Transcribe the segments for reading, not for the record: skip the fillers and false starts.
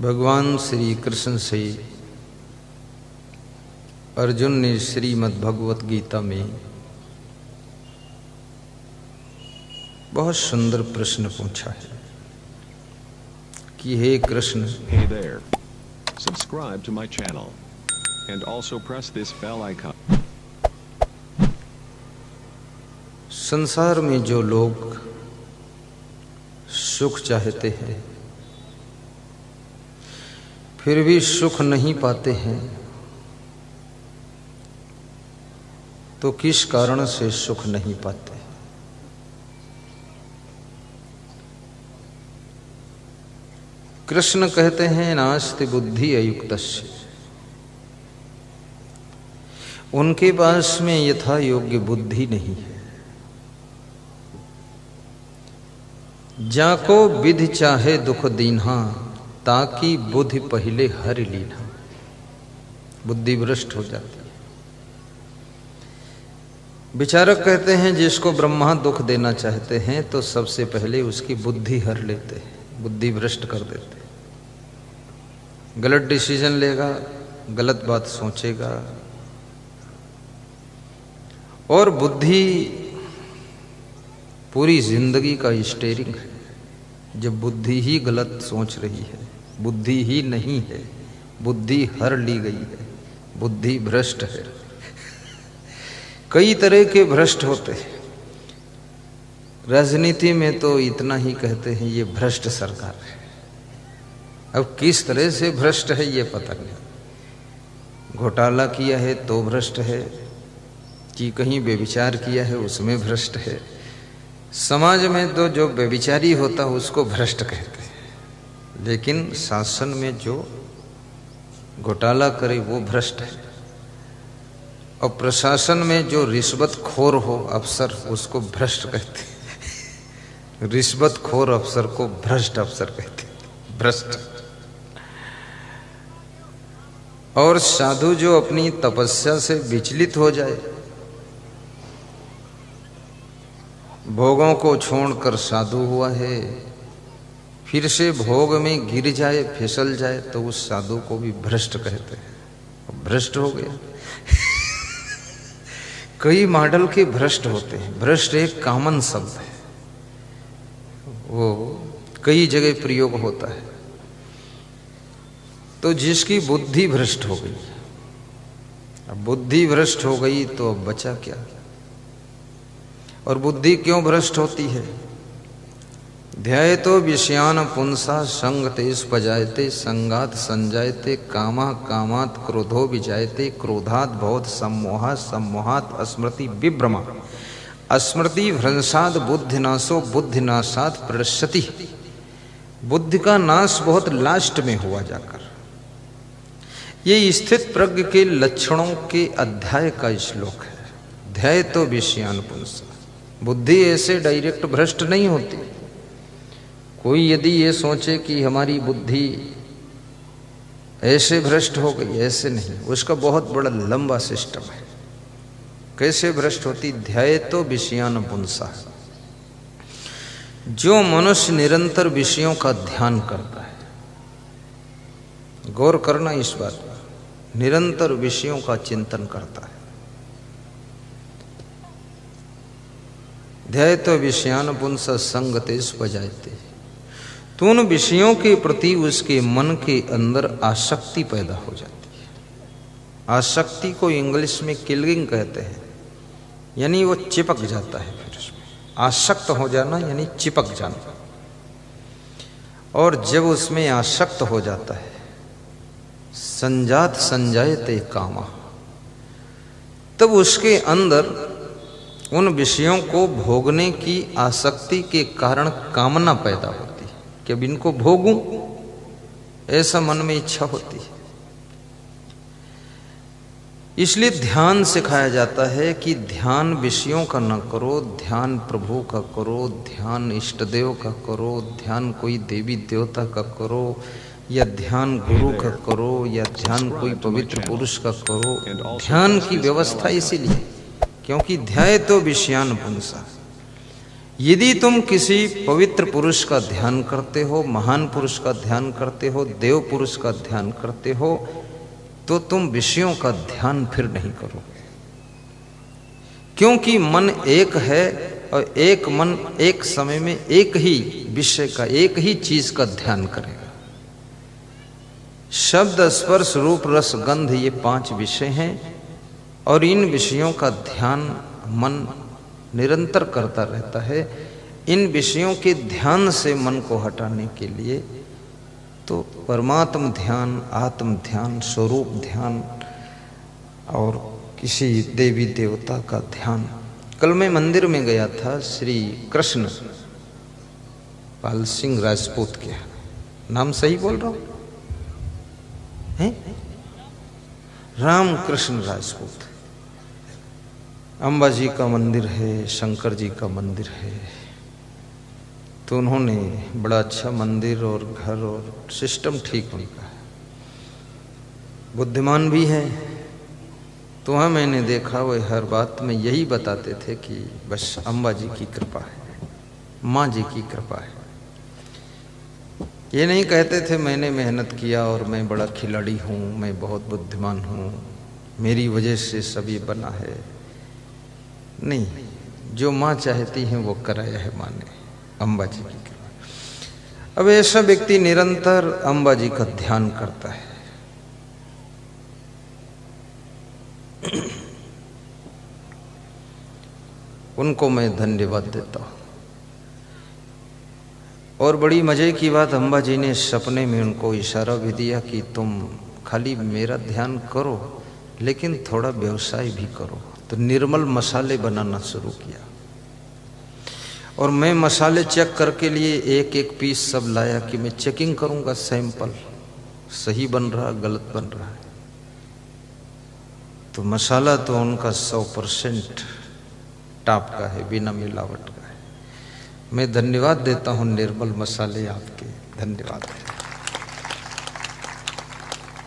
भगवान श्री कृष्ण से अर्जुन ने श्रीमद् भगवत गीता में बहुत सुंदर प्रश्न पूछा है कि हे Krishna, Hey there. Subscribe to my channel and also press this bell icon. संसार में जो लोग सुख चाहते हैं फिर भी सुख नहीं पाते हैं तो किस कारण से सुख नहीं पाते? कृष्ण कहते हैं नास्ति बुद्धि अयुक्तस्य, उनके पास में यथा योग्य बुद्धि नहीं है। जाको विधि चाहे दुख दीन्हा, ताकि बुद्धि पहले हर लीना। बुद्धि भ्रष्ट हो जाती है। विचारक कहते हैं जिसको ब्रह्मा दुख देना चाहते हैं तो सबसे पहले उसकी बुद्धि हर लेते हैं, बुद्धि भ्रष्ट कर देते हैं। गलत डिसीजन लेगा, गलत बात सोचेगा, और बुद्धि पूरी जिंदगी का स्टीयरिंग है। जब बुद्धि ही गलत सोच रही है, बुद्धि ही नहीं है, बुद्धि हर ली गई है, बुद्धि भ्रष्ट है। कई तरह के भ्रष्ट होते हैं। राजनीति में तो इतना ही कहते हैं ये भ्रष्ट सरकार है। अब किस तरह से भ्रष्ट है ये पता नहीं। घोटाला किया है तो भ्रष्ट है, कि कहीं व्यभिचार किया है उसमें भ्रष्ट है। समाज में तो जो व्यभिचारी होता है उसको भ्रष्ट कहते हैं, लेकिन शासन में जो घोटाला करे वो भ्रष्ट है। और प्रशासन में जो रिश्वतखोर हो अफसर उसको भ्रष्ट कहते हैं। रिश्वतखोर अफसर को भ्रष्ट अफसर कहते हैं, भ्रष्ट। और साधु जो अपनी तपस्या से विचलित हो जाए, भोगों को छोड़कर साधु हुआ है, फिर से भोग में गिर जाए, फिसल जाए, तो उस साधु को भी भ्रष्ट कहते हैं। भ्रष्ट हो गया। कई मॉडल के भ्रष्ट होते हैं। भ्रष्ट एक कॉमन शब्द है, वो कई जगह प्रयोग होता है। तो जिसकी बुद्धि भ्रष्ट हो गई, अब बुद्धि भ्रष्ट हो गई तो अब बचा क्या? और बुद्धि क्यों भ्रष्ट होती है? ध्यायतो विषयान पुंसा संगते स्पजायते संगात संजायते कामा कामात क्रोधो विजायते क्रोधात भवत सम्मोहा सम्मोहात स्मृति विभ्रमा स्मृति भ्रंशात बुद्धिनाशो बुद्धिनाशात प्रणश्यति। बुद्धि का नाश बहुत लास्ट में हुआ जाकर। ये स्थित प्रज्ञ के लक्षणों के अध्याय का श्लोक है। ध्यायतो विषयान पुंसा। बुद्धि ऐसे डायरेक्ट भ्रष्ट नहीं होती। कोई यदि ये सोचे कि हमारी बुद्धि ऐसे भ्रष्ट हो गई, ऐसे नहीं, उसका बहुत बड़ा लंबा सिस्टम है। कैसे भ्रष्ट होती? ध्यायतो विषयान पुंसा। जो मनुष्य निरंतर विषयों का ध्यान करता है, गौर करना इस बात पर, निरंतर विषयों का चिंतन करता है। ध्यायतो विषयान पुंसा संगते स्पजायते। तो उन विषयों के प्रति उसके मन के अंदर आसक्ति पैदा हो जाती है। आसक्ति को इंग्लिश में किलिंग कहते हैं, यानी वो चिपक जाता है। फिर उसमें आसक्त हो जाना यानी चिपक जाना। और जब उसमें आसक्त हो जाता है, संजात संजायते कामा, तब उसके अंदर उन विषयों को भोगने की आसक्ति के कारण कामना पैदा होती है कि अब इनको भोगूं, ऐसा मन में इच्छा होती है। इसलिए ध्यान सिखाया जाता है कि ध्यान विषयों का न करो, ध्यान प्रभु का करो, ध्यान इष्ट देव का करो, ध्यान कोई देवी देवता का करो, या ध्यान गुरु का करो, या ध्यान कोई पवित्र पुरुष का करो। ध्यान की व्यवस्था इसीलिए क्योंकि ध्यायतो विषयान पुंसा, यदि तुम किसी पवित्र पुरुष का ध्यान करते हो, महान पुरुष का ध्यान करते हो, देव पुरुष का ध्यान करते हो, तो तुम विषयों का ध्यान फिर नहीं करो, क्योंकि मन एक है और एक मन एक समय में एक ही विषय का, एक ही चीज का ध्यान करेगा। शब्द, स्पर्श, रूप, रस, गंध, ये 5 विषय हैं और इन विषयों का ध्यान मन निरंतर करता रहता है। इन विषयों के ध्यान से मन को हटाने के लिए तो परमात्म ध्यान, आत्म ध्यान, स्वरूप ध्यान और किसी देवी देवता का ध्यान। कल मैं मंदिर में गया था, श्री कृष्ण पाल सिंह राजपूत के, नाम सही बोल रहा हूं हैं? राम कृष्ण राजपूत। अंबाजी का मंदिर है, शंकर जी का मंदिर है, तो उन्होंने बड़ा अच्छा मंदिर और घर और सिस्टम ठीक उनका है, बुद्धिमान भी है। तो वहाँ मैंने वो हर बात में यही बताते थे कि बस अम्बा जी की कृपा है, माँ जी की कृपा है। ये नहीं कहते थे मैंने मेहनत किया और मैं बड़ा खिलाड़ी हूँ, मैं बहुत बुद्धिमान हूँ, मेरी वजह से सब ये बना है। नहीं, जो माँ चाहती है वो कराया है माँ ने, अम्बा जी की कृपा। अब ऐसा व्यक्ति निरंतर अम्बा जी का ध्यान करता है, उनको मैं धन्यवाद देता हूं। और बड़ी मजे की बात, अम्बा जी ने सपने में उनको इशारा भी दिया कि तुम खाली मेरा ध्यान करो लेकिन थोड़ा व्यवसाय भी करो। तो निर्मल मसाले बनाना शुरू किया और मैं मसाले चेक करके लिए एक एक पीस सब लाया कि मैं चेकिंग करूंगा, सैंपल सही बन रहा, गलत बन रहा है। तो मसाला तो उनका 100% टॉप का है, बिना मिलावट का है। मैं धन्यवाद देता हूं निर्मल मसाले आपके, धन्यवाद।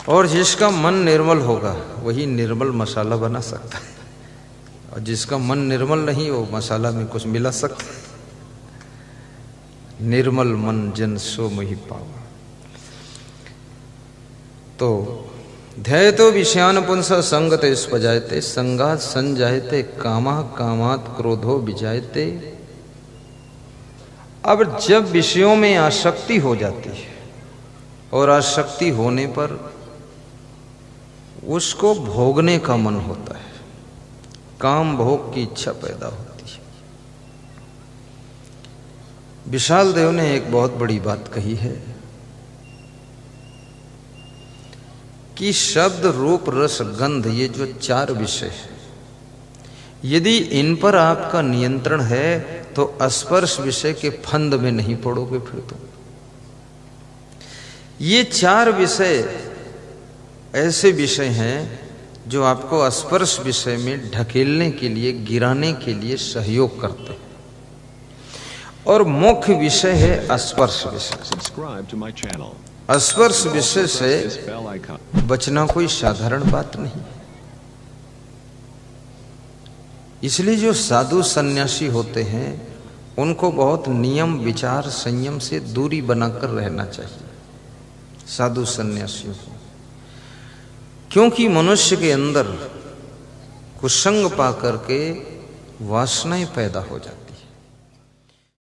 और जिसका मन निर्मल होगा वही निर्मल मसाला बना सकता है, और जिसका मन निर्मल नहीं हो मसाला में कुछ मिला सकता है। निर्मल मन जन सो मोहि पावा। तो ध्येयतो विषयान पुंस संगते स्पजायते, संगात संजायते कामा, कामात क्रोधो विजायते। अब जब विषयों में आसक्ति हो जाती है और आसक्ति होने पर उसको भोगने का मन होता है, काम भोग की इच्छा पैदा होती है। विशाल देव ने एक बहुत बड़ी बात कही है कि शब्द, रूप, रस, गंध, ये जो 4 विषय है, यदि इन पर आपका नियंत्रण है तो स्पर्श विषय के फंद में नहीं पड़ोगे। फिर तो ये 4 विषय ऐसे विषय हैं जो आपको स्पर्श विषय में ढकेलने के लिए, गिराने के लिए सहयोग करते हैं। और मुख्य विषय है स्पर्श विषय। स्पर्श विषय से बचना कोई साधारण बात नहीं। इसलिए जो साधु सन्यासी होते हैं उनको बहुत नियम, विचार, संयम से दूरी बनाकर रहना चाहिए साधु सन्यासियों को, क्योंकि मनुष्य के अंदर कुसंग पा करके वासनाएं पैदा हो जाती।